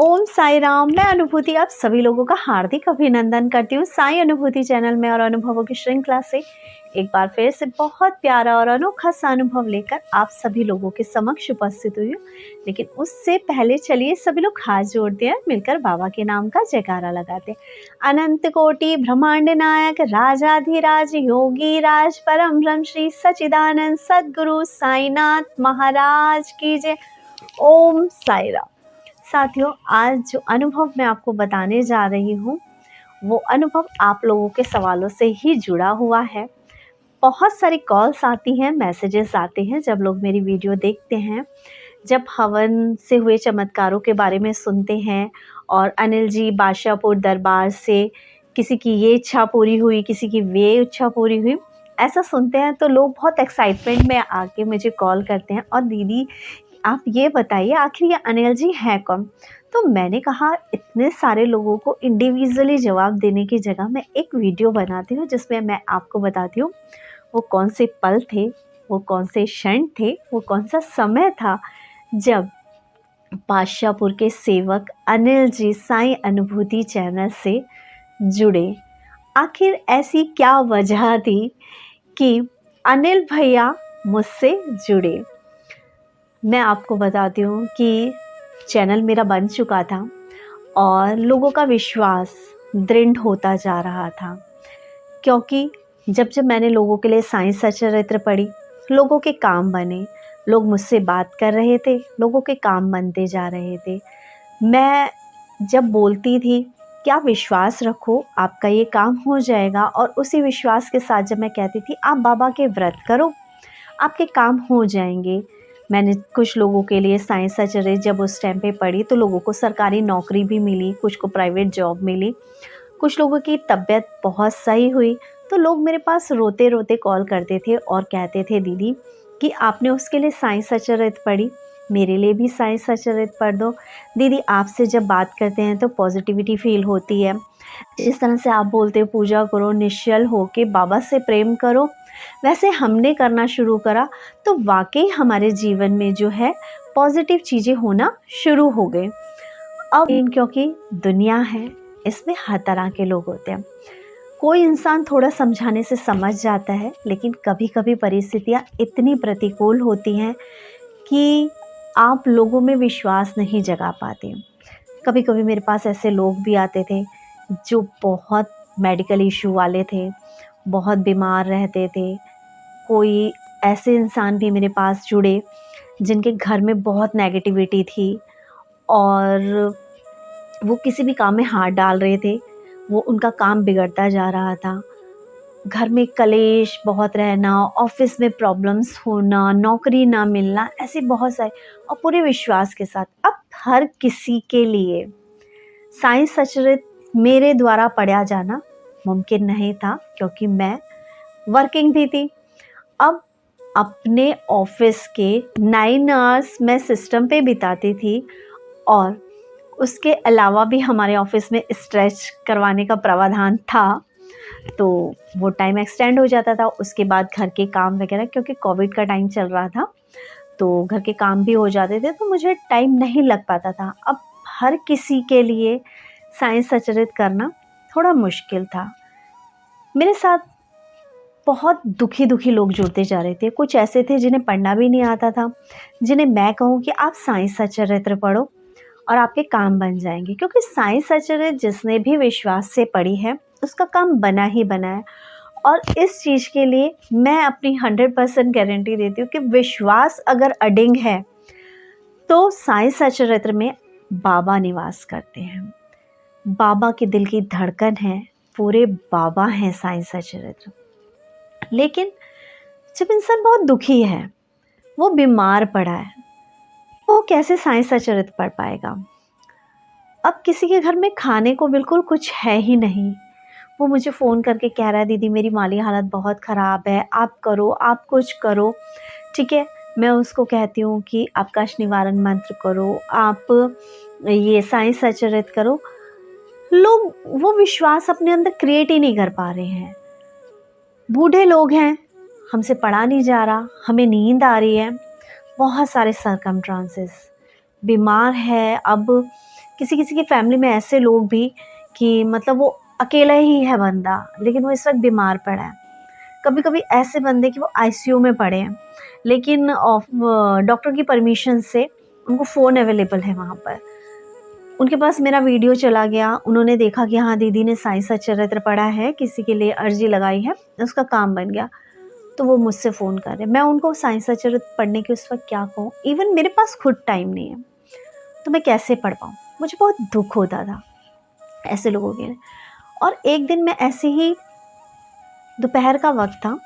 ओम साई राम। मैं अनुभूति आप सभी लोगों का हार्दिक अभिनंदन करती हूँ साई अनुभूति चैनल में और अनुभवों की श्रृंखला से एक बार फिर से बहुत प्यारा और अनोखा सा अनुभव लेकर आप सभी लोगों के समक्ष उपस्थित हुई हूँ। लेकिन उससे पहले चलिए सभी लोग हाथ जोड़ते हैं, मिलकर बाबा के नाम का जयकारा लगाते हैं। अनंत कोटि ब्रह्मांड नायक राजाधिराज योगी राज परम ब्रह्म श्री सच्चिदानंद सद्गुरु साईनाथ महाराज की जय। ओम साई राम। साथियों, आज जो अनुभव मैं आपको बताने जा रही हूँ वो अनुभव आप लोगों के सवालों से ही जुड़ा हुआ है। बहुत सारी कॉल्स आती हैं, मैसेजेस आते हैं जब लोग मेरी वीडियो देखते हैं, जब हवन से हुए चमत्कारों के बारे में सुनते हैं और अनिल जी बादशाहपुर दरबार से किसी की ये इच्छा पूरी हुई, किसी की वे इच्छा पूरी हुई, ऐसा सुनते हैं तो लोग बहुत एक्साइटमेंट में आके मुझे कॉल करते हैं और दीदी आप ये बताइए आखिर ये अनिल जी हैं कौन। तो मैंने कहा इतने सारे लोगों को इंडिविजुअली जवाब देने की जगह मैं एक वीडियो बनाती हूँ जिसमें मैं आपको बताती हूँ वो कौन से पल थे, वो कौन से क्षण थे, वो कौन सा समय था जब बादशाहपुर के सेवक अनिल जी साई अनुभूति चैनल से जुड़े। आखिर ऐसी क्या वजह थी कि अनिल भैया मुझसे जुड़े। मैं आपको बताती हूँ कि चैनल मेरा बन चुका था और लोगों का विश्वास दृढ़ होता जा रहा था, क्योंकि जब मैंने लोगों के लिए साई सचरित्र पढ़ी, लोगों के काम बने, लोग मुझसे बात कर रहे थे, लोगों के काम बनते जा रहे थे। मैं जब बोलती थी कि आप विश्वास रखो आपका ये काम हो जाएगा, और उसी विश्वास के साथ जब मैं कहती थी आप बाबा के व्रत करो आपके काम हो जाएंगे। मैंने कुछ लोगों के लिए साई सचरित्र जब उस टाइम पे पढ़ी तो लोगों को सरकारी नौकरी भी मिली, कुछ को प्राइवेट जॉब मिली, कुछ लोगों की तबीयत बहुत सही हुई। तो लोग मेरे पास रोते रोते कॉल करते थे और कहते थे दीदी कि आपने उसके लिए साई सचरित्र पढ़ी, मेरे लिए भी साई सचरित्र पढ़ दो। दीदी आपसे जब बात करते हैं तो पॉजिटिविटी फील होती है, जिस तरह से आप बोलते हो पूजा करो, निश्चल हो के बाबा से प्रेम करो, वैसे हमने करना शुरू करा तो वाकई हमारे जीवन में जो है पॉजिटिव चीज़ें होना शुरू हो गए। अब क्योंकि दुनिया है, इसमें हर तरह के लोग होते हैं। कोई इंसान थोड़ा समझाने से समझ जाता है, लेकिन कभी कभी परिस्थितियाँ इतनी प्रतिकूल होती हैं कि आप लोगों में विश्वास नहीं जगा पाते। कभी कभी मेरे पास ऐसे लोग भी आते थे जो बहुत मेडिकल इशू वाले थे, बहुत बीमार रहते थे। कोई ऐसे इंसान भी मेरे पास जुड़े जिनके घर में बहुत नेगेटिविटी थी और वो किसी भी काम में हाथ डाल रहे थे, वो उनका काम बिगड़ता जा रहा था। घर में कलेश बहुत रहना, ऑफिस में प्रॉब्लम्स होना, नौकरी ना मिलना, ऐसे बहुत सारे, और पूरे विश्वास के साथ। अब हर किसी के लिए साई सचरित्र मेरे द्वारा पढ़ा जाना मुमकिन नहीं था, क्योंकि मैं वर्किंग भी थी। अब अपने ऑफिस के 9 आवर्स मैं सिस्टम पे बिताती थी और उसके अलावा भी हमारे ऑफिस में स्ट्रेच करवाने का प्रावधान था, तो वो टाइम एक्सटेंड हो जाता था। उसके बाद घर के काम वगैरह, क्योंकि कोविड का टाइम चल रहा था तो घर के काम भी हो जाते थे, तो मुझे टाइम नहीं लग पाता था। अब हर किसी के लिए साई सचरित्र करना थोड़ा मुश्किल था। मेरे साथ बहुत दुखी लोग जुड़ते जा रहे थे। कुछ ऐसे थे जिन्हें पढ़ना भी नहीं आता था, जिन्हें मैं कहूँ कि आप साई सचरित्र पढ़ो और आपके काम बन जाएंगे, क्योंकि साई सचरित्र जिसने भी विश्वास से पढ़ी है उसका काम बना ही बना है। और इस चीज़ के लिए मैं अपनी 100% गारंटी देती हूँ कि विश्वास अगर अडिग है तो साई सचरित्र में बाबा निवास करते हैं। बाबा के दिल की धड़कन है, पूरे बाबा हैं साई सचरित्र। लेकिन जब इंसान बहुत दुखी है, वो बीमार पड़ा है, वो कैसे साई सचरित्र पढ़ पाएगा। अब किसी के घर में खाने को बिल्कुल कुछ है ही नहीं, वो मुझे फ़ोन करके कह रहा है दीदी मेरी माली हालत बहुत ख़राब है, आप करो, आप कुछ करो। ठीक है, मैं उसको कहती हूँ कि आप कष्ट निवारण मंत्र करो, आप ये साई सचरित्र करो। लोग वो विश्वास अपने अंदर क्रिएट ही नहीं कर पा रहे हैं। बूढ़े लोग हैं, हमसे पढ़ा नहीं जा रहा, हमें नींद आ रही है, बहुत सारे सरकमस्टांसेस, बीमार है। अब किसी किसी की फैमिली में ऐसे लोग भी कि मतलब वो अकेला ही है बंदा, लेकिन वो इस वक्त बीमार पड़ा है। कभी कभी ऐसे बंदे कि वो आईसीयू में पड़े हैं, लेकिन डॉक्टर की परमिशन से उनको फ़ोन अवेलेबल है वहाँ पर। उनके पास मेरा वीडियो चला गया, उन्होंने देखा कि हाँ दीदी ने साईं सच्चरित्र पढ़ा है, किसी के लिए अर्जी लगाई है, उसका काम बन गया। तो वो मुझसे फ़ोन कर रहे हैं। मैं उनको साईं सच्चरित्र पढ़ने की उस वक्त क्या कहूँ, इवन मेरे पास खुद टाइम नहीं है, तो मैं कैसे पढ़ पाऊँ। मुझे बहुत दुख होता था ऐसे लोगों के लिए। और एक दिन मैं ऐसे ही, दोपहर का वक्त था,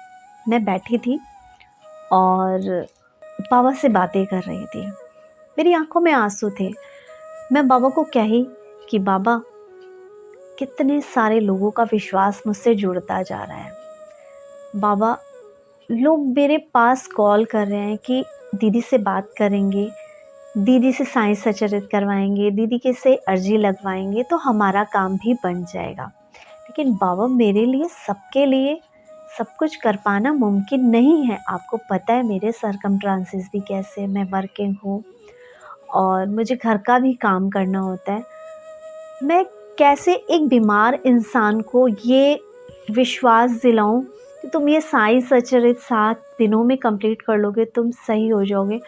मैं बैठी थी और बाबा से बातें कर रही थी। मेरी आंखों में आंसू थे। मैं बाबा को कही कि बाबा, कितने सारे लोगों का विश्वास मुझसे जुड़ता जा रहा है। बाबा, लोग मेरे पास कॉल कर रहे हैं कि दीदी से बात करेंगे, दीदी से साईं सच्चरित्र करवाएंगे, दीदी के से अर्जी लगवाएंगे तो हमारा काम भी बन जाएगा। लेकिन बाबा, मेरे लिए, सबके लिए सब कुछ कर पाना मुमकिन नहीं है। आपको पता है मेरे सरकमस्टांसेस भी कैसे, मैं वर्किंग हूँ और मुझे घर का भी काम करना होता है। मैं कैसे एक बीमार इंसान को ये विश्वास दिलाऊं कि तुम ये साईं सच्चरित्र 7 दिनों में कंप्लीट कर लोगे, तुम सही हो जाओगे।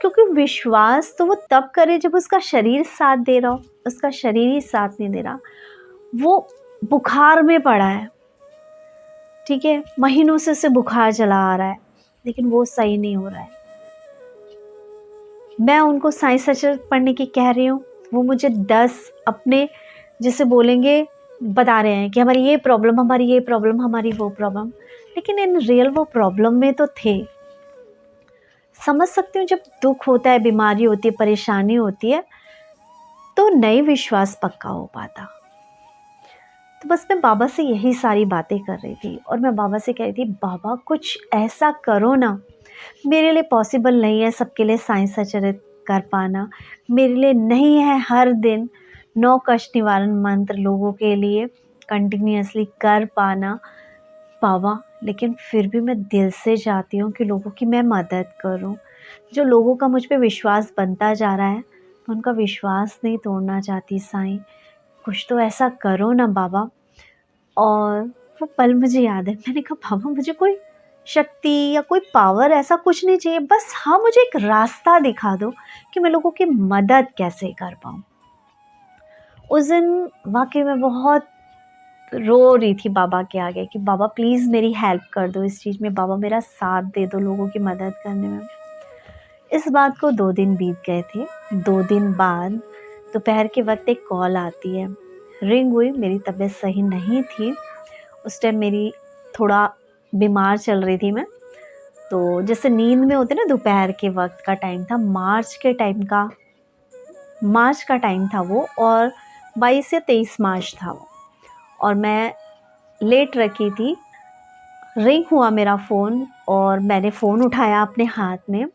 क्योंकि विश्वास तो वो तब करे जब उसका शरीर साथ दे रहा हो, उसका शरीर ही साथ नहीं दे रहा। वो बुखार में पड़ा है, ठीक है, महीनों से उसे बुखार चला आ रहा है, लेकिन वो सही नहीं हो रहा है। मैं उनको साईं सच्चरित्र पढ़ने की कह रही हूँ, वो मुझे 10 अपने जिसे बोलेंगे बता रहे हैं कि हमारी ये प्रॉब्लम, हमारी ये प्रॉब्लम, हमारी वो प्रॉब्लम, लेकिन इन रियल वो प्रॉब्लम में तो थे। समझ सकती हूँ, जब दुख होता है, बीमारी होती है, परेशानी होती है, तो नहीं विश्वास पक्का हो पाता। तो बस मैं बाबा से यही सारी बातें कर रही थी और मैं बाबा से कह रही थी, बाबा कुछ ऐसा करो ना, मेरे लिए पॉसिबल नहीं है सबके लिए साईं सच्चरित्र कर पाना, मेरे लिए नहीं है हर दिन 9 कष्ट निवारण मंत्र लोगों के लिए कंटिन्यूअसली कर पाना बाबा। लेकिन फिर भी मैं दिल से चाहती हूँ कि लोगों की मैं मदद करूँ। जो लोगों का मुझ पे विश्वास बनता जा रहा है, मैं उनका विश्वास नहीं तोड़ना चाहती साईं, कुछ तो ऐसा करो ना बाबा। और वो पल मुझे याद है, मैंने कहा बाबा, मुझे कोई शक्ति या कोई पावर ऐसा कुछ नहीं चाहिए, बस हाँ मुझे एक रास्ता दिखा दो कि मैं लोगों की मदद कैसे कर पाऊँ। उस दिन वाकई में बहुत रो रही थी बाबा के आगे कि बाबा प्लीज़ मेरी हेल्प कर दो इस चीज़ में, बाबा मेरा साथ दे दो लोगों की मदद करने में। इस बात को 2 दिन बीत गए थे। 2 दिन बाद दोपहर के वक्त एक कॉल आती है, रिंग हुई, मेरी तबीयत सही नहीं थी उस टाइम, मेरी थोड़ा बीमार चल रही थी मैं। तो जैसे नींद में होते ना, दोपहर के वक्त का टाइम था, मार्च का टाइम था वो, और 22 या 23 मार्च था वो, और मैं लेट रखी थी। रिंग हुआ मेरा फ़ोन और मैंने फ़ोन उठाया अपने हाथ में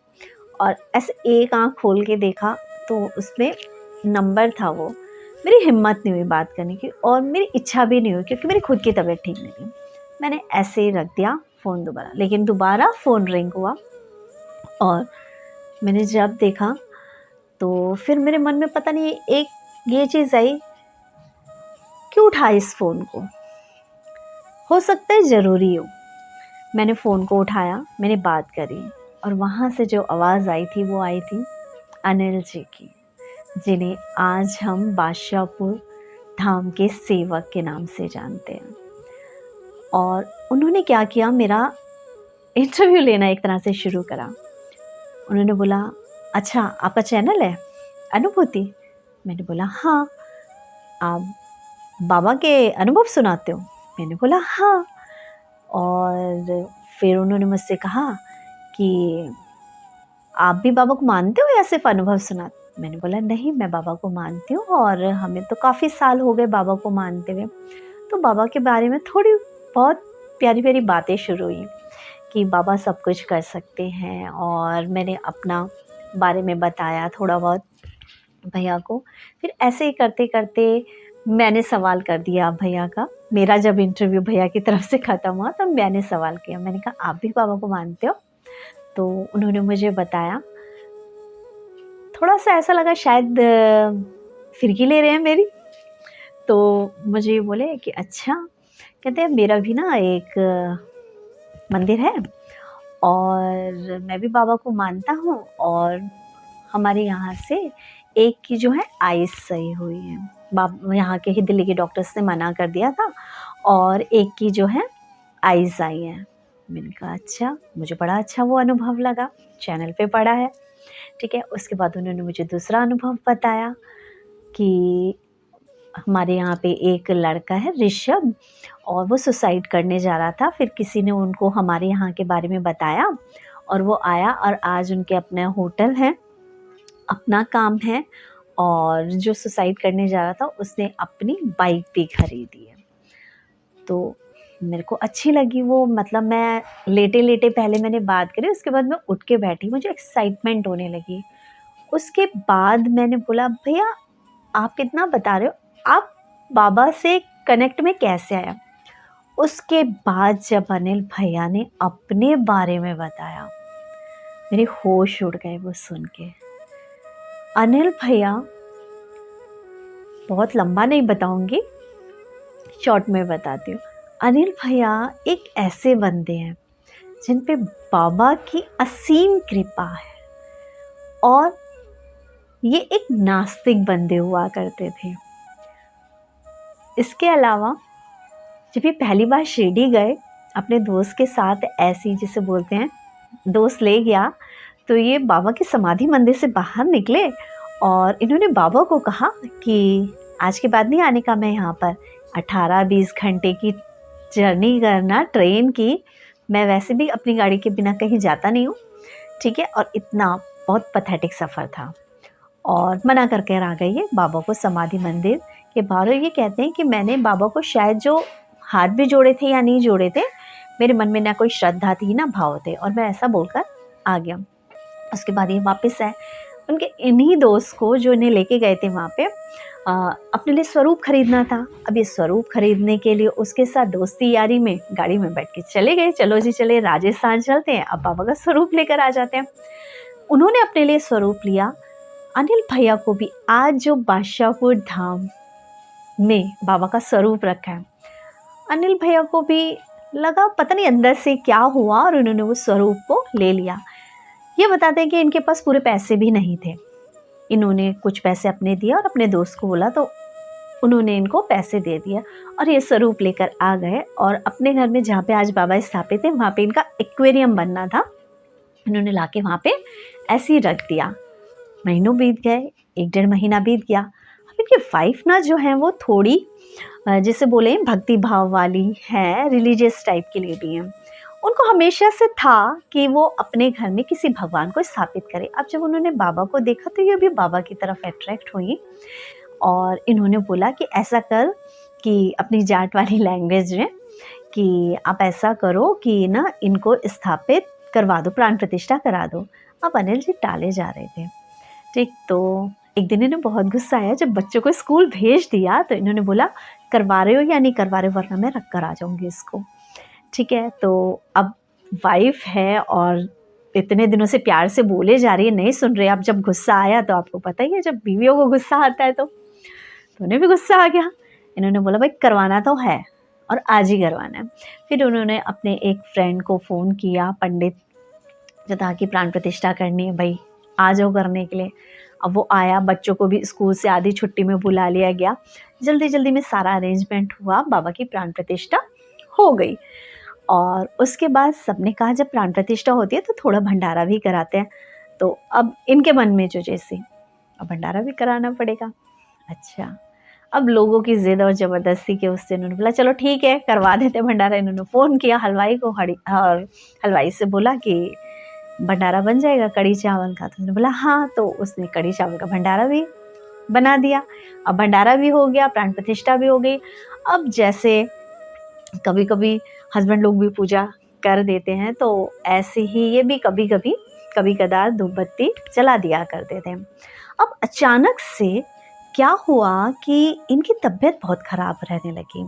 और ऐसे एक आँख खोल के देखा तो उसमें नंबर था वो। मेरी हिम्मत नहीं हुई बात करने की और मेरी इच्छा भी नहीं हुई, क्योंकि मेरी खुद की तबीयत ठीक नहीं थी। मैंने ऐसे ही रख दिया फ़ोन दोबारा, लेकिन दोबारा फ़ोन रिंग हुआ और मैंने जब देखा तो फिर मेरे मन में पता नहीं एक ये चीज़ आई, क्यों उठाया इस फ़ोन को, हो सकता है ज़रूरी हो। मैंने फ़ोन को उठाया, मैंने बात करी और वहाँ से जो आवाज़ आई थी वो आई थी अनिल जी की, जिन्हें आज हम बादशाहपुर धाम के सेवक के नाम से जानते हैं। और उन्होंने क्या किया, मेरा इंटरव्यू लेना एक तरह से शुरू करा। उन्होंने बोला, अच्छा आपका चैनल है अनुभूति? मैंने बोला हाँ। आप बाबा के अनुभव सुनाते हो? मैंने बोला हाँ। और फिर उन्होंने मुझसे कहा कि आप भी बाबा को मानते हो या सिर्फ अनुभव सुनाते? मैंने बोला नहीं, मैं बाबा को मानती हूँ और हमें तो काफ़ी साल हो गए बाबा को मानते हुए। तो बाबा के बारे में थोड़ी बहुत प्यारी प्यारी बातें शुरू हुई कि बाबा सब कुछ कर सकते हैं, और मैंने अपना बारे में बताया थोड़ा बहुत भैया को। फिर ऐसे ही करते करते मैंने सवाल कर दिया भैया का। मेरा जब इंटरव्यू भैया की तरफ से ख़त्म हुआ तब मैंने सवाल किया, मैंने कहा आप भी बाबा को मानते हो? तो उन्होंने मुझे बताया। थोड़ा सा ऐसा लगा शायद फिरकी ले रहे हैं मेरी। तो मुझे ये बोले कि अच्छा, कहते हैं मेरा भी ना एक मंदिर है और मैं भी बाबा को मानता हूँ, और हमारे यहाँ से एक की जो है आइज़ सही हुई है। यहाँ के ही दिल्ली के डॉक्टर्स ने मना कर दिया था, और एक की जो है आइज़ आई है। मैंने कहा अच्छा, मुझे बड़ा अच्छा वो अनुभव लगा, चैनल पे पढ़ा है। ठीक है, उसके बाद उन्होंने मुझे दूसरा अनुभव बताया कि हमारे यहाँ पे एक लड़का है ऋषभ, और वो सुसाइड करने जा रहा था। फिर किसी ने उनको हमारे यहाँ के बारे में बताया, और वो आया, और आज उनके अपना होटल है, अपना काम है, और जो सुसाइड करने जा रहा था उसने अपनी बाइक भी खरीदी है। तो मेरे को अच्छी लगी वो, मतलब मैं लेटे लेटे पहले मैंने बात करी, उसके बाद मैं उठ के बैठी, मुझे एक्साइटमेंट होने लगी। उसके बाद मैंने बोला भैया आप कितना बता रहे हो, आप बाबा से कनेक्ट में कैसे आया? उसके बाद जब अनिल भैया ने अपने बारे में बताया, मेरे होश उड़ गए वो सुन के। अनिल भैया, बहुत लंबा नहीं बताऊंगी, शॉर्ट में बताती हूँ। अनिल भैया एक ऐसे बंदे हैं जिन पे बाबा की असीम कृपा है, और ये एक नास्तिक बंदे हुआ करते थे। इसके अलावा जब ये पहली बार शिरडी गए अपने दोस्त के साथ, ऐसी जिसे बोलते हैं दोस्त ले गया, तो ये बाबा की समाधि मंदिर से बाहर निकले और इन्होंने बाबा को कहा कि आज के बाद नहीं आने का मैं यहाँ पर, 18-20 घंटे की जर्नी करना ट्रेन की, मैं वैसे भी अपनी गाड़ी के बिना कहीं जाता नहीं हूँ, ठीक है, और इतना बहुत पैथेटिक सफ़र था, और मना करके आ गई है बाबा को समाधि मंदिर के बाहर। ये कहते हैं कि मैंने बाबा को शायद जो हाथ भी जोड़े थे या नहीं जोड़े थे, मेरे मन में ना कोई श्रद्धा थी ना भाव थे, और मैं ऐसा बोलकर आ गया। उसके बाद ये वापस आए, उनके इन्हीं दोस्त को जो इन्हें लेके गए थे वहाँ पे अपने लिए स्वरूप खरीदना था। अब ये स्वरूप खरीदने के लिए उसके साथ दोस्ती यारी में गाड़ी में बैठ के चले गए, चलो जी चले राजस्थान चलते हैं, अब बाबा का स्वरूप लेकर आ जाते हैं। उन्होंने अपने लिए स्वरूप लिया। अनिल भैया को भी आज जो बादशाहपुर धाम में बाबा का स्वरूप रखा है, अनिल भैया को भी लगा पता नहीं अंदर से क्या हुआ, और उन्होंने वो स्वरूप को ले लिया। ये बताते हैं कि इनके पास पूरे पैसे भी नहीं थे, इन्होंने कुछ पैसे अपने दिए और अपने दोस्त को बोला, तो उन्होंने इनको पैसे दे दिया और ये स्वरूप लेकर आ गए। और अपने घर में जहाँ पे आज बाबा स्थापित है, वहाँ पे इनका एक्वेरियम बनना था, इन्होंने लाके वहाँ पे ऐसे ही रख दिया। महीनों बीत गए, 1-1.5 महीना बीत गया। अब इनकी वाइफ ना जो है वो थोड़ी जैसे बोले भक्ति भाव वाली है, रिलीजियस टाइप के लिए भी हैं। उनको हमेशा से था कि वो अपने घर में किसी भगवान को स्थापित करें। अब जब उन्होंने बाबा को देखा तो ये भी बाबा की तरफ अट्रैक्ट हुई, और इन्होंने बोला कि ऐसा कर कि अपनी जाट वाली लैंग्वेज में कि आप ऐसा करो कि ना इनको स्थापित करवा दो, प्राण प्रतिष्ठा करा दो। अब अनिल जी टाले जा रहे थे, ठीक। तो एक दिन इन्हें बहुत गुस्सा आया, जब बच्चों को स्कूल भेज दिया तो इन्होंने बोला करवा रहे हो या नहीं करवा रहे हो, वरना मैं रख कर आ जाऊंगी इसको, ठीक है। तो अब वाइफ है और इतने दिनों से प्यार से बोले जा रही है, नहीं सुन रहे। अब जब गुस्सा आया तो आपको पता ही है, जब बीवियों को गुस्सा आता है तो उन्हें भी गुस्सा आ गया। इन्होंने बोला भाई करवाना तो है और आज ही करवाना है। फिर उन्होंने अपने एक फ्रेंड को फ़ोन किया, पंडित जो था कि प्राण प्रतिष्ठा करनी है भाई, आ जाओ करने के लिए। अब वो आया, बच्चों को भी स्कूल से आधी छुट्टी में बुला लिया गया, जल्दी जल्दी में सारा अरेंजमेंट हुआ, बाबा की प्राण प्रतिष्ठा हो गई। और उसके बाद सबने कहा जब प्राण प्रतिष्ठा होती है तो थोड़ा भंडारा भी कराते हैं, तो अब इनके मन में जो जैसे अब भंडारा भी कराना पड़ेगा। अच्छा, अब लोगों की ज़िद और ज़बरदस्ती के उससे उन्होंने बोला चलो ठीक है करवा देते भंडारा। इन्होंने फ़ोन किया हलवाई को, और हलवाई से बोला कि भंडारा बन जाएगा कड़ी चावल का, तो उन्होंने बोला हाँ। तो उसने कड़ी चावल का भंडारा भी बना दिया। अब भंडारा भी हो गया, प्राण प्रतिष्ठा भी हो गई। अब जैसे कभी कभी हस्बैंड लोग भी पूजा कर देते हैं, तो ऐसे ही ये भी कभी कदार धूप बत्ती जला दिया करते थे। अब अचानक से क्या हुआ कि इनकी तबीयत बहुत ख़राब रहने लगी।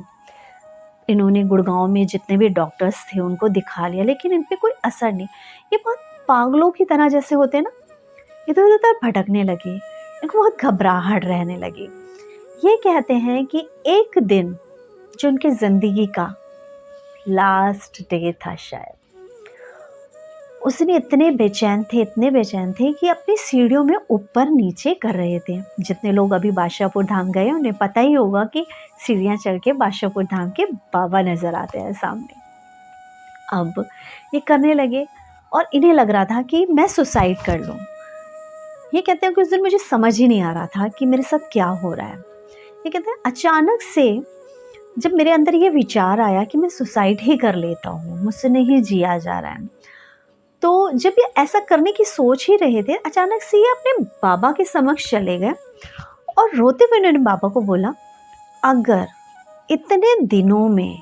इन्होंने गुड़गांव में जितने भी डॉक्टर्स थे उनको दिखा लिया, लेकिन इन पे कोई असर नहीं। ये बहुत पागलों की तरह जैसे होते हैं ना, इधर उधर भटकने लगी, इनको बहुत घबराहट रहने लगी। ये कहते हैं कि एक दिन जो उनकी ज़िंदगी का लास्ट डे था शायद, उस दिन इतने बेचैन थे कि अपनी सीढ़ियों में ऊपर नीचे कर रहे थे। जितने लोग अभी बादशाहपुर धाम गए उन्हें पता ही होगा कि सीढ़ियाँ चढ़ के बादशाहपुर धाम के बाबा नज़र आते हैं सामने। अब ये करने लगे और इन्हें लग रहा था कि मैं सुसाइड कर लूँ। ये कहते हैं कि उस दिन मुझे समझ ही नहीं आ रहा था कि मेरे साथ क्या हो रहा है। ये कहते हैं अचानक से जब मेरे अंदर ये विचार आया कि मैं सुसाइड ही कर लेता हूँ, मुझसे नहीं जिया जा रहा है, तो जब ये ऐसा करने की सोच ही रहे थे, अचानक से ये अपने बाबा के समक्ष चले गए और रोते हुए उन्होंने बाबा को बोला, अगर इतने दिनों में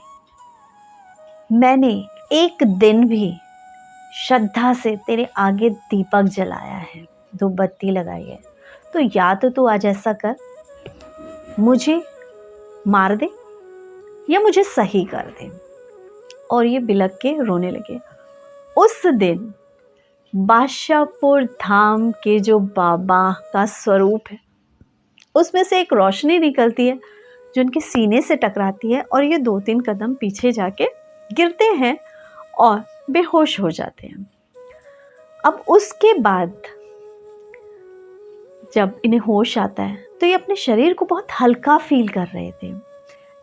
मैंने एक दिन भी श्रद्धा से तेरे आगे दीपक जलाया है, धूप बत्ती लगाई है, तो या तो तू आज ऐसा कर, मुझे मार दे या मुझे सही कर दे। और ये बिलख के रोने लगे। उस दिन बादशाहपुर धाम के जो बाबा का स्वरूप है, उसमें से एक रोशनी निकलती है जो उनके सीने से टकराती है और ये 2-3 कदम पीछे जाके गिरते हैं और बेहोश हो जाते हैं। अब उसके बाद जब इन्हें होश आता है तो ये अपने शरीर को बहुत हल्का फील कर रहे थे।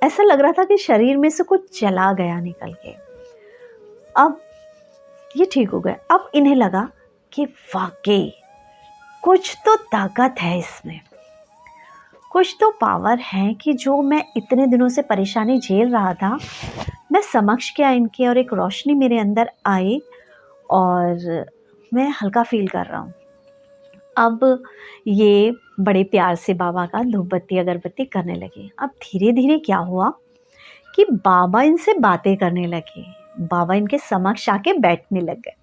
ऐसा लग रहा था कि शरीर में से कुछ चला गया निकल के। अब ये ठीक हो गए। अब इन्हें लगा कि वाकई कुछ तो ताकत है इसमें, कुछ तो पावर है कि जो मैं इतने दिनों से परेशानी झेल रहा था, मैं समक्ष क्या इनके और एक रोशनी मेरे अंदर आई और मैं हल्का फील कर रहा हूँ। अब ये बड़े प्यार से बाबा का धूप बत्ती अगरबत्ती करने लगे। अब धीरे धीरे क्या हुआ कि बाबा इनसे बातें करने लगे, बाबा इनके समक्ष आके बैठने लग गए।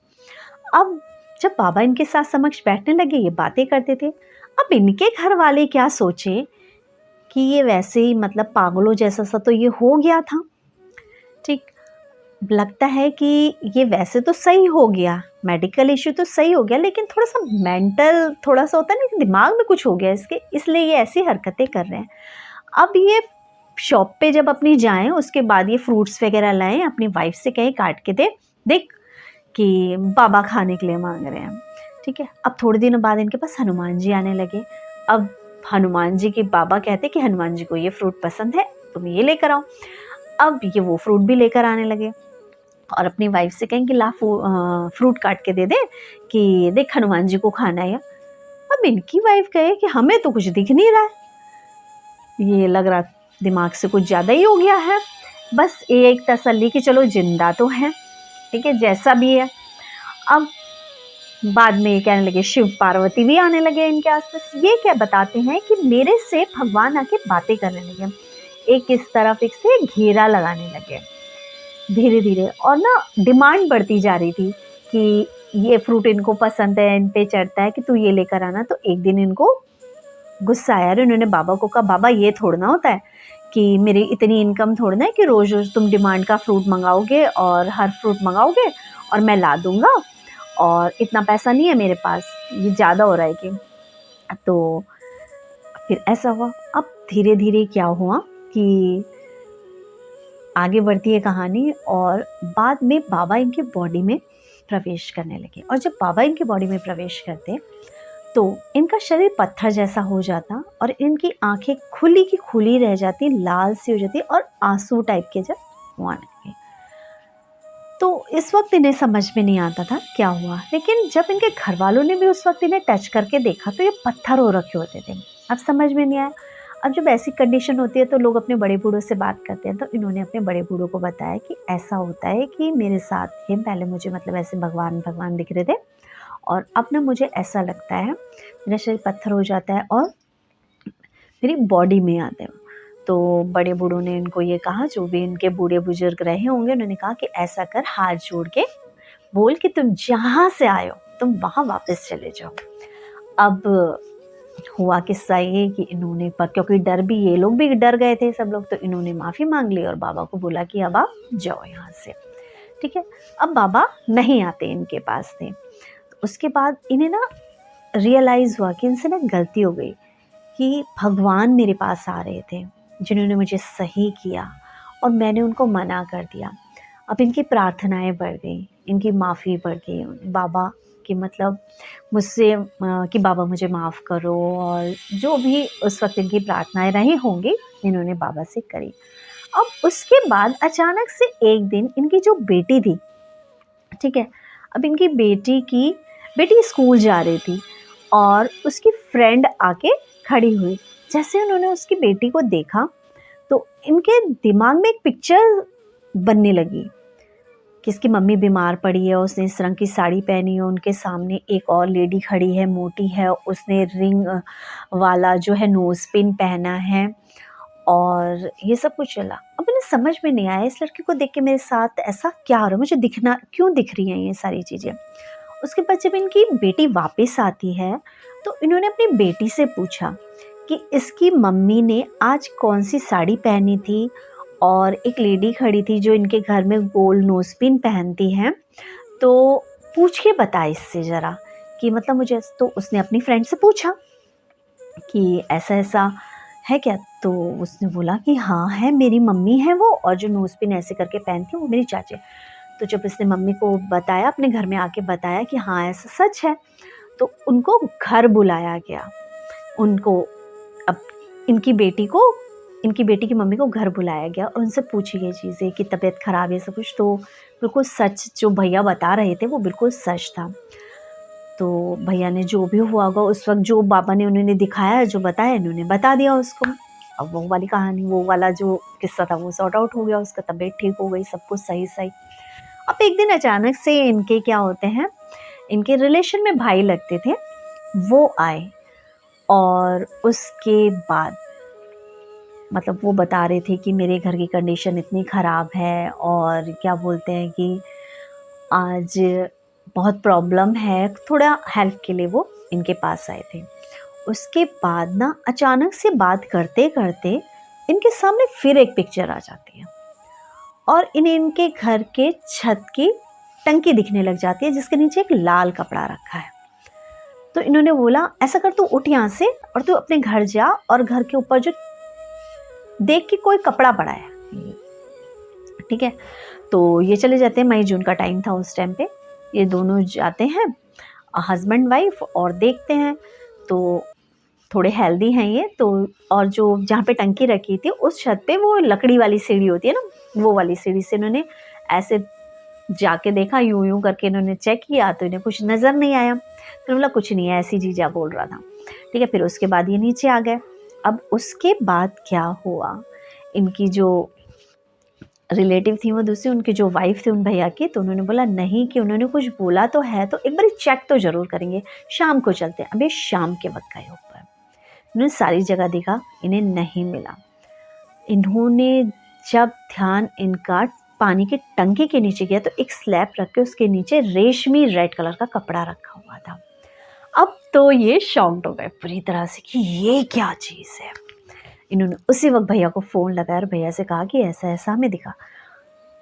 अब जब बाबा इनके साथ समक्ष बैठने लगे, ये बातें करते थे। अब इनके घर वाले क्या सोचे कि ये वैसे ही मतलब पागलों जैसा सा तो ये हो गया था, ठीक लगता है कि ये वैसे तो सही हो गया, मेडिकल इश्यू तो सही हो गया, लेकिन थोड़ा सा मेंटल थोड़ा सा होता है ना कि दिमाग में कुछ हो गया इसके, इसलिए ये ऐसी हरकतें कर रहे हैं। अब ये शॉप पे जब अपनी जाएं, उसके बाद ये फ्रूट्स वगैरह लाएं, अपनी वाइफ से कहें काट के दे, देख कि बाबा खाने के लिए मांग रहे हैं, ठीक है। अब थोड़े दिनों बाद इनके पास हनुमान जी आने लगे। अब हनुमान जी के बाबा कहते कि हनुमान जी को ये फ्रूट पसंद है, तुम ये लेकर आओ। अब ये वो फ्रूट भी लेकर आने लगे और अपनी वाइफ से कहें कि ला फ्रूट काट के दे दे कि देख हनुमान जी को खाना है। अब इनकी वाइफ कहे कि हमें तो कुछ दिख नहीं रहा है, ये लग रहा दिमाग से कुछ ज़्यादा ही हो गया है, बस एक तसल्ली कि चलो जिंदा तो है, ठीक है, जैसा भी है। अब बाद में ये कहने लगे शिव पार्वती भी आने लगे इनके आसपास। ये क्या बताते हैं कि मेरे से भगवान आके बातें करने लगे, एक इस तरफ एक से घेरा लगाने लगे धीरे धीरे, और ना डिमांड बढ़ती जा रही थी कि ये फ्रूट इनको पसंद है, इन पे चढ़ता है कि तू ये लेकर आना। तो एक दिन इनको गुस्सा आया और इन्होंने बाबा को कहा, बाबा ये थोड़ा होता है कि मेरी इतनी इनकम थोड़ा है कि रोज़ रोज़ तुम डिमांड का फ्रूट मंगाओगे और हर फ्रूट मंगाओगे और मैं ला दूंगा, और इतना पैसा नहीं है मेरे पास, ये ज़्यादा हो रहा है कि। तो फिर ऐसा हुआ। अब धीरे धीरे क्या हुआ कि आगे बढ़ती है कहानी और बाद में बाबा इनकी बॉडी में प्रवेश करने लगे। और जब बाबा इनकी बॉडी में प्रवेश करते तो इनका शरीर पत्थर जैसा हो जाता और इनकी आंखें खुली की खुली रह जाती, लाल सी हो जाती और आंसू टाइप के जब आने लगे। तो इस वक्त इन्हें समझ में नहीं आता था क्या हुआ, लेकिन जब इनके घर वालों ने भी उस वक्त इन्हें टच करके देखा तो ये पत्थर हो रखे होते थे। अब समझ में नहीं आया। अब जब ऐसी कंडीशन होती है तो लोग अपने बड़े बूढ़ों से बात करते हैं, तो इन्होंने अपने बड़े बूढ़ों को बताया कि ऐसा होता है कि मेरे साथ थे, पहले मुझे मतलब ऐसे भगवान भगवान दिख रहे थे और अब ना मुझे ऐसा लगता है मेरा शरीर पत्थर हो जाता है और मेरी बॉडी में आते हैं। तो बड़े बूढ़ों ने इनको ये कहा, जो भी इनके बूढ़े बुजुर्ग रहे होंगे, उन्होंने कहा कि ऐसा कर, हाथ जोड़ के बोल कि तुम जहाँ से आए हो तुम वहाँ वापस चले जाओ। अब हुआ किस्सा ये कि इन्होंने, क्योंकि डर भी, ये लोग भी डर गए थे सब लोग, तो इन्होंने माफ़ी मांग ली और बाबा को बोला कि अब आप जाओ यहाँ से, ठीक है। अब बाबा नहीं आते इनके पास थे। उसके बाद इन्हें ना रियलाइज़ हुआ कि इनसे ना गलती हो गई कि भगवान मेरे पास आ रहे थे जिन्होंने मुझे सही किया और मैंने उनको मना कर दिया। अब इनकी प्रार्थनाएं बढ़ गई, इनकी माफ़ी बढ़ गई बाबा कि मतलब मुझसे कि बाबा मुझे माफ़ करो, और जो भी उस वक्त इनकी प्रार्थनाएं रही होंगी इन्होंने बाबा से करी। अब उसके बाद अचानक से एक दिन इनकी जो बेटी थी, ठीक है, अब इनकी बेटी स्कूल जा रही थी और उसकी फ्रेंड आके खड़ी हुई। जैसे उन्होंने उसकी बेटी को देखा तो इनके दिमाग में एक पिक्चर बनने लगी कि इसकी मम्मी बीमार पड़ी है, उसने इस रंग की साड़ी पहनी है, उनके सामने एक और लेडी खड़ी है, मोटी है, उसने रिंग वाला जो है नोज पिन पहना है, और ये सब कुछ चला। अब मुझे समझ में नहीं आया इस लड़की को देख के मेरे साथ ऐसा क्या हो रहा है, मुझे दिखना क्यों दिख रही हैं ये सारी चीज़ें। उसके बाद जब इनकी बेटी वापस आती है तो इन्होंने अपनी बेटी से पूछा कि इसकी मम्मी ने आज कौन सी साड़ी पहनी थी, और एक लेडी खड़ी थी जो इनके घर में गोल्ड नोज पिन पहनती हैं, तो पूछ के बता इससे ज़रा कि मतलब मुझे। तो उसने अपनी फ्रेंड से पूछा कि ऐसा ऐसा है क्या, तो उसने बोला कि हाँ है, मेरी मम्मी है वो, और जो नोज पिन ऐसे करके पहनती है वो मेरी चाची। तो जब इसने मम्मी को बताया, अपने घर में आके बताया कि हाँ ऐसा सच है, तो उनको घर बुलाया गया। उनको अब इनकी बेटी की मम्मी को घर बुलाया गया और उनसे पूछी गई चीज़ें कि तबीयत ख़राब है सब कुछ, तो बिल्कुल सच जो भैया बता रहे थे वो बिल्कुल सच था। तो भैया ने जो भी हुआ होगा उस वक्त, जो बाबा ने उन्होंने दिखाया, जो बताया, इन्होंने बता दिया उसको। अब वो वाली कहानी, वो वाला जो किस्सा था वो सॉर्ट आउट हो गया, उसका तबीयत ठीक हो गई, सब कुछ सही सही। अब एक दिन अचानक से इनके क्या होते हैं, इनके रिलेशन में भाई लगते थे, वो आए, और उसके बाद मतलब वो बता रहे थे कि मेरे घर की कंडीशन इतनी ख़राब है, और क्या बोलते हैं कि आज बहुत प्रॉब्लम है, थोड़ा हेल्प के लिए वो इनके पास आए थे। उसके बाद ना अचानक से बात करते करते इनके सामने फिर एक पिक्चर आ जाती है, और इन्हें इनके घर के छत की टंकी दिखने लग जाती है जिसके नीचे एक लाल कपड़ा रखा है। तो इन्होंने बोला ऐसा कर, तू उठ यहाँ से और तू अपने घर जा, और घर के ऊपर जो देख के कोई कपड़ा पड़ा है, ठीक है। तो ये चले जाते हैं, मई जून का टाइम था उस टाइम पे, ये दोनों जाते हैं हस्बैंड वाइफ और देखते हैं, तो थोड़े हेल्दी हैं ये तो। और जो जहाँ पे टंकी रखी थी उस छत पे वो लकड़ी वाली सीढ़ी होती है ना, वो वाली सीढ़ी से इन्होंने ऐसे जाके देखा, यूं यूं करके इन्होंने चेक किया, तो इन्हें कुछ नज़र नहीं आया। तो बोला कुछ नहीं है, ऐसी जीजा बोल रहा था, ठीक है। फिर उसके बाद ये नीचे आ गए। अब उसके बाद क्या हुआ, इनकी जो रिलेटिव थी वो दूसरी, उनकी जो वाइफ थी उन भैया की, तो उन्होंने बोला नहीं, कि उन्होंने कुछ बोला तो है, तो एक बार चेक तो ज़रूर करेंगे, शाम को चलते हैं। अभी शाम के वक्त गए ऊपर, इन्होंने सारी जगह देखा, इन्हें नहीं मिला। इन्होंने जब ध्यान इनका पानी की टंकी के नीचे गया तो एक स्लैब रख के उसके नीचे रेशमी रेड कलर का कपड़ा रखा हुआ था। अब तो ये शॉक्ड हो गए पूरी तरह से कि ये क्या चीज़ है। इन्होंने उसी वक्त भैया को फ़ोन लगाया और भैया से कहा कि ऐसा ऐसा हमें दिखा।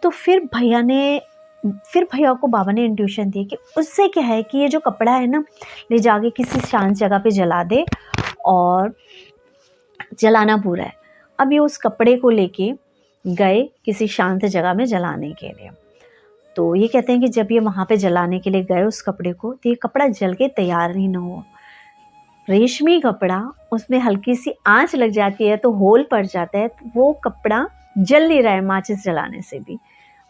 तो फिर भैया को बाबा ने इंट्यूशन दी कि उससे क्या है कि ये जो कपड़ा है ना, ले जाके किसी शांत जगह पे जला दे, और जलाना पूरा है। अब ये उस कपड़े को लेके गए किसी शांत जगह में जलाने के लिए। तो ये कहते हैं कि जब ये वहाँ पे जलाने के लिए गए उस कपड़े को, तो ये कपड़ा जल के तैयार ही ना हो। रेशमी कपड़ा, उसमें हल्की सी आंच लग जाती है तो होल पड़ जाता है, तो वो कपड़ा जल नहीं रहा है माचिस जलाने से भी।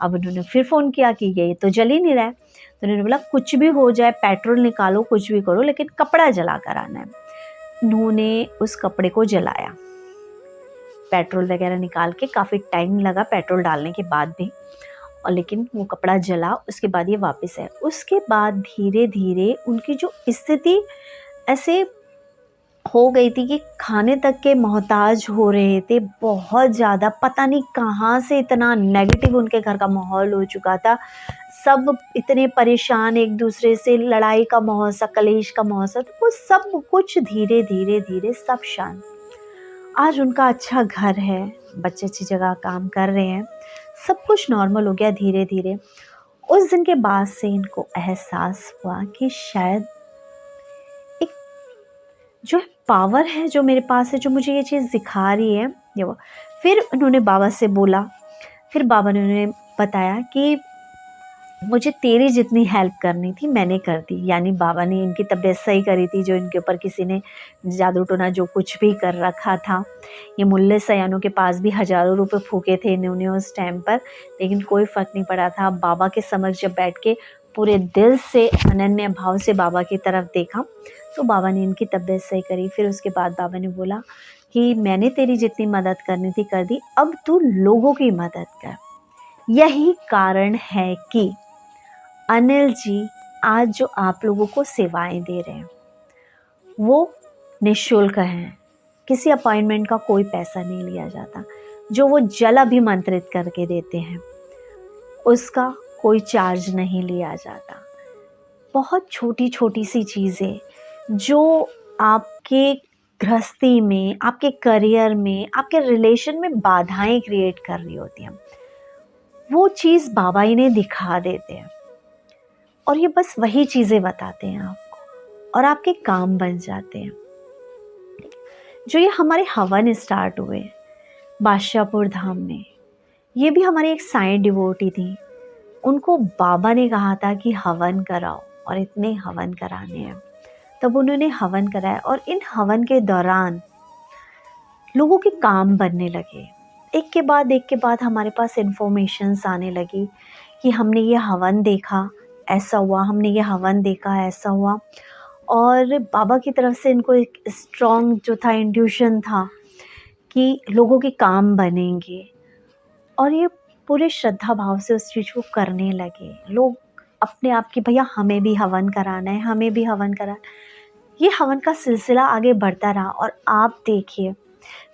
अब उन्होंने फिर फ़ोन किया कि ये तो जल ही नहीं रहा है। तो उन्होंने बोला कुछ भी हो जाए, पेट्रोल निकालो, कुछ भी करो, लेकिन कपड़ा जला कर आना है। उन्होंने उस कपड़े को जलाया, पेट्रोल वगैरह निकाल के, काफ़ी टाइम लगा पेट्रोल डालने के बाद भी, और लेकिन वो कपड़ा जला। उसके बाद ये वापस आए। उसके बाद धीरे धीरे उनकी जो स्थिति ऐसे हो गई थी कि खाने तक के मोहताज हो रहे थे, बहुत ज़्यादा। पता नहीं कहाँ से इतना नेगेटिव उनके घर का माहौल हो चुका था, सब इतने परेशान, एक दूसरे से लड़ाई का माहौल सा, कलेश का माहौल सा, वो सब कुछ धीरे धीरे धीरे सब शांत। आज उनका अच्छा घर है, बच्चे अच्छी जगह काम कर रहे हैं, सब कुछ नॉर्मल हो गया धीरे धीरे। उस दिन के बाद से इनको एहसास हुआ कि शायद एक जो पावर है जो मेरे पास है, जो मुझे ये चीज़ दिखा रही है ये वो। फिर उन्होंने बाबा से बोला, फिर बाबा ने उन्हें बताया कि मुझे तेरी जितनी हेल्प करनी थी मैंने कर दी। यानी बाबा ने इनकी तबीयत सही करी थी, जो इनके ऊपर किसी ने जादू टोना जो कुछ भी कर रखा था। ये मुल्ले सयानों के पास भी हज़ारों रुपए फूके थे इन्होंने उस टाइम पर, लेकिन कोई फ़र्क नहीं पड़ा था। बाबा के समक्ष जब बैठ के पूरे दिल से अनन्य भाव से बाबा की तरफ देखा तो बाबा ने इनकी तबीयत सही करी। फिर उसके बाद बाबा ने बोला कि मैंने तेरी जितनी मदद करनी थी कर दी, अब तू लोगों की मदद कर। यही कारण है कि अनिल जी आज जो आप लोगों को सेवाएं दे रहे हैं वो निःशुल्क हैं, किसी अपॉइंटमेंट का कोई पैसा नहीं लिया जाता। जो वो जल अभिमंत्रित करके देते हैं उसका कोई चार्ज नहीं लिया जाता। बहुत छोटी छोटी सी चीज़ें जो आपके गृहस्थी में, आपके करियर में, आपके रिलेशन में बाधाएं क्रिएट कर रही होती हैं, वो चीज़ बाबा इन्हें दिखा देते हैं और ये बस वही चीज़ें बताते हैं आपको और आपके काम बन जाते हैं। जो ये हमारे हवन स्टार्ट हुए बादशाहपुर धाम में, ये भी हमारी एक साईं डिवोटी थी। उनको बाबा ने कहा था कि हवन कराओ और इतने हवन कराने हैं, तब उन्होंने हवन कराया और इन हवन के दौरान लोगों के काम बनने लगे। एक के बाद हमारे पास इन्फॉर्मेशंस आने लगी कि हमने ये हवन देखा ऐसा हुआ, हमने ये हवन देखा ऐसा हुआ। और बाबा की तरफ से इनको एक स्ट्रॉन्ग जो था इंट्यूशन था कि लोगों के काम बनेंगे और ये पूरे श्रद्धा भाव से उस चीज़ को करने लगे। लोग अपने आप की भैया हमें भी हवन कराना है, हमें भी हवन कराना। ये हवन का सिलसिला आगे बढ़ता रहा और आप देखिए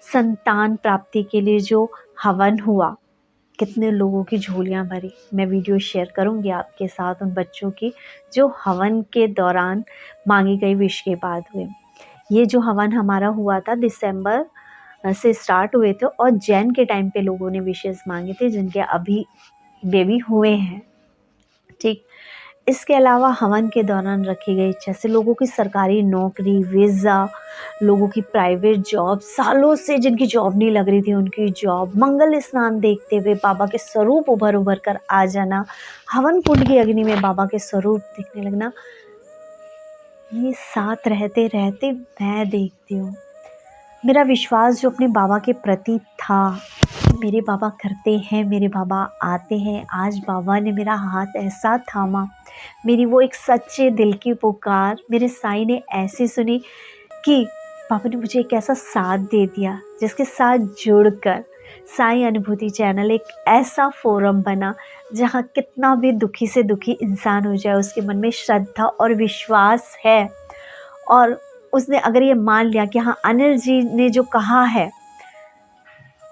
संतान प्राप्ति के लिए जो हवन हुआ, कितने लोगों की झोलियां भरी। मैं वीडियो शेयर करूंगी आपके साथ उन बच्चों की जो हवन के दौरान मांगी गई विश के बाद हुए। ये जो हवन हमारा हुआ था दिसंबर से स्टार्ट हुए थे और जैन के टाइम पे लोगों ने विशेष मांगे थे जिनके अभी बेबी हुए हैं। ठीक, इसके अलावा हवन के दौरान रखी गई इच्छा से लोगों की सरकारी नौकरी, वीज़ा, लोगों की प्राइवेट जॉब, सालों से जिनकी जॉब नहीं लग रही थी उनकी जॉब, मंगल स्नान देखते हुए बाबा के स्वरूप उभर उभर कर आ जाना, हवन कुंड की अग्नि में बाबा के स्वरूप दिखने लगना, ये साथ रहते रहते मैं देखती हूँ। मेरा विश्वास जो अपने बाबा के प्रति था, मेरे बाबा करते हैं, मेरे बाबा आते हैं। आज बाबा ने मेरा हाथ ऐसा थामा, मेरी वो एक सच्चे दिल की पुकार मेरे साईं ने ऐसी सुनी कि बाबा ने मुझे एक ऐसा साथ दे दिया जिसके साथ जुड़कर साईं अनुभूति चैनल एक ऐसा फोरम बना जहाँ कितना भी दुखी से दुखी इंसान हो जाए उसके मन में श्रद्धा और विश्वास है और उसने अगर ये मान लिया कि हाँ अनिल जी ने जो कहा है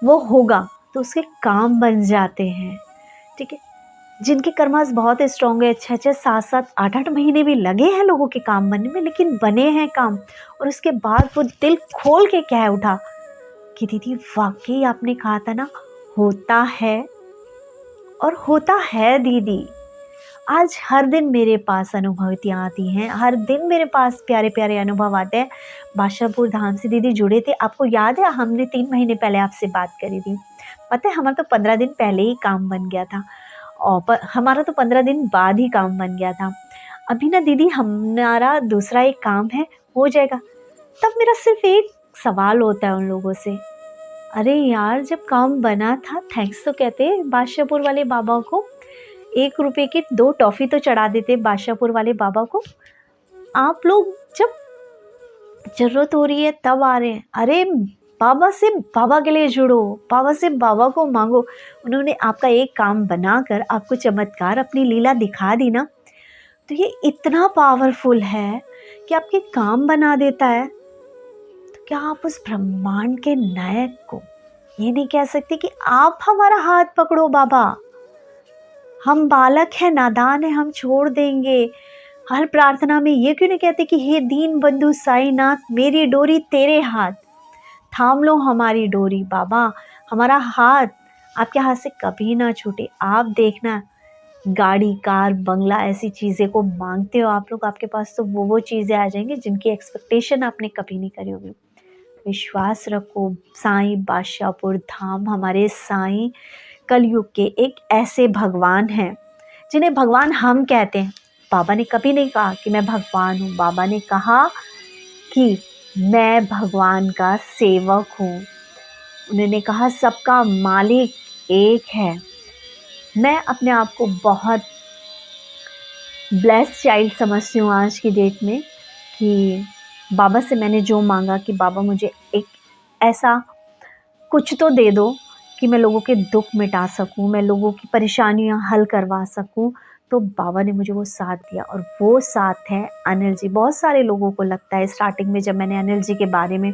वो होगा तो उसके काम बन जाते हैं। ठीक है, जिनके कर्मास बहुत स्ट्रॉन्ग है, 6-6, 7-7, 8-8 महीने भी लगे हैं लोगों के काम बनने में, लेकिन बने हैं काम। और उसके बाद वो दिल खोल के कह उठा कि दीदी वाकई आपने कहा था ना, होता है और होता है दीदी। आज हर दिन मेरे पास अनुभूतियाँ आती हैं, हर दिन मेरे पास प्यारे प्यारे अनुभव आते हैं। बादशाहपुर धाम से दीदी जुड़े थे, आपको याद है हमने 3 महीने पहले आपसे बात करी थी। पता है हमारा तो 15 दिन पहले ही काम बन गया था और हमारा तो 15 दिन बाद ही काम बन गया था। अभी ना दीदी हमारा दूसरा एक काम है, हो जाएगा। तब मेरा सिर्फ एक सवाल होता है उन लोगों से, अरे यार जब काम बना था थैंक्स तो कहते बादशाहपुर वाले बाबा को, 1 रुपए की 2 टॉफ़ी तो चढ़ा देते बादशाहपुर वाले बाबा को। आप लोग जब ज़रूरत हो रही है तब आ रहे हैं। अरे बाबा से बाबा के लिए जुड़ो, बाबा से बाबा को मांगो। उन्होंने आपका एक काम बनाकर आपको चमत्कार अपनी लीला दिखा दी ना, तो ये इतना पावरफुल है कि आपके काम बना देता है। तो क्या आप उस ब्रह्मांड के नायक को ये नहीं कह सकते कि आप हमारा हाथ पकड़ो बाबा, हम बालक हैं, नादान हैं, हम छोड़ देंगे। हर प्रार्थना में ये क्यों नहीं कहते कि हे दीन बंधु साईनाथ, मेरी डोरी तेरे हाथ, थाम लो हमारी डोरी बाबा, हमारा हाथ आपके हाथ से कभी ना छूटे। आप देखना गाड़ी, कार, बंगला ऐसी चीज़ें को मांगते हो आप लोग, आपके पास तो वो चीज़ें आ जाएंगी जिनकी एक्सपेक्टेशन आपने कभी नहीं करी होगी। विश्वास रखो, साईं बादशाहपुर धाम हमारे साईं कलयुग के एक ऐसे भगवान हैं जिन्हें भगवान हम कहते हैं। बाबा ने कभी नहीं कहा कि मैं भगवान हूँ, बाबा ने कहा कि मैं भगवान का सेवक हूँ। उन्होंने कहा सबका मालिक एक है। मैं अपने आप को बहुत ब्लेस्ड चाइल्ड समझती हूँ आज की डेट में कि बाबा से मैंने जो मांगा कि बाबा मुझे एक ऐसा कुछ तो दे दो कि मैं लोगों के दुख मिटा सकूं, मैं लोगों की परेशानियां हल करवा सकूं। तो बाबा ने मुझे वो साथ दिया और वो साथ है अनिल जी। बहुत सारे लोगों को लगता है, स्टार्टिंग में जब मैंने अनिल जी के बारे में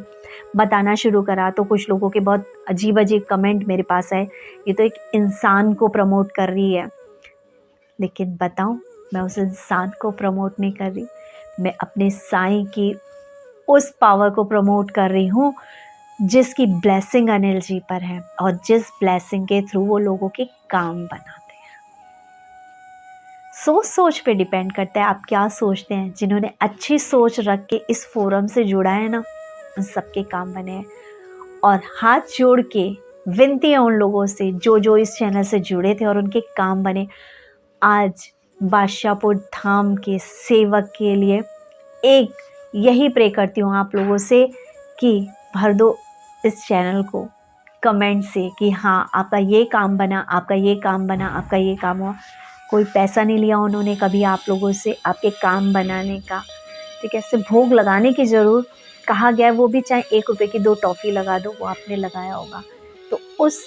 बताना शुरू करा तो कुछ लोगों के बहुत अजीब अजीब कमेंट मेरे पास आए, ये तो एक इंसान को प्रमोट कर रही है। लेकिन बताऊं, मैं उस इंसान को प्रमोट नहीं कर रही, मैं अपने साईं की उस पावर को प्रमोट कर रही हूँ जिसकी ब्लेसिंग अनिल जी पर है और जिस ब्लेसिंग के थ्रू वो लोगों के काम बनाते हैं। सोच पे डिपेंड करता है आप क्या सोचते हैं। जिन्होंने अच्छी सोच रख के इस फोरम से जुड़ा है ना, उन सबके काम बने हैं। और हाथ जोड़ के विनती है उन लोगों से जो इस चैनल से जुड़े थे और उनके काम बने। आज बादशाहपुर धाम के सेवक के लिए एक यही प्रे करती हूँ आप लोगों से कि भर दो इस चैनल को कमेंट से कि हाँ आपका ये काम बना, आपका ये काम बना, आपका ये काम हुआ। कोई पैसा नहीं लिया उन्होंने कभी आप लोगों से आपके काम बनाने का, ठीक है। सिर्फ भोग लगाने की ज़रूर कहा गया है, वो भी चाहे 1 रुपये की 2 टॉफ़ी लगा दो, वो आपने लगाया होगा। तो उस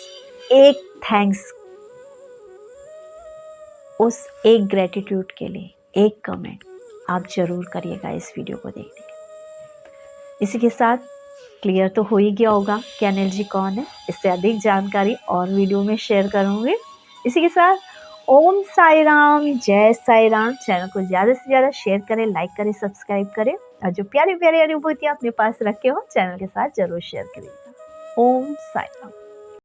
एक थैंक्स, उस एक ग्रेटिट्यूड के लिए एक कमेंट आप ज़रूर करिएगा इस वीडियो को देखने के। इसी के साथ क्लियर तो हो ही गया होगा कि अनिल जी कौन है। इससे अधिक जानकारी और वीडियो में शेयर करूँगी। इसी के साथ ओम साई राम, जय साई राम। चैनल को ज़्यादा से ज़्यादा शेयर करें, लाइक करें, सब्सक्राइब करें और जो प्यारी प्यारी अनुभूति अपने पास रखे हो चैनल के साथ जरूर शेयर करिएगा। ओम साई राम।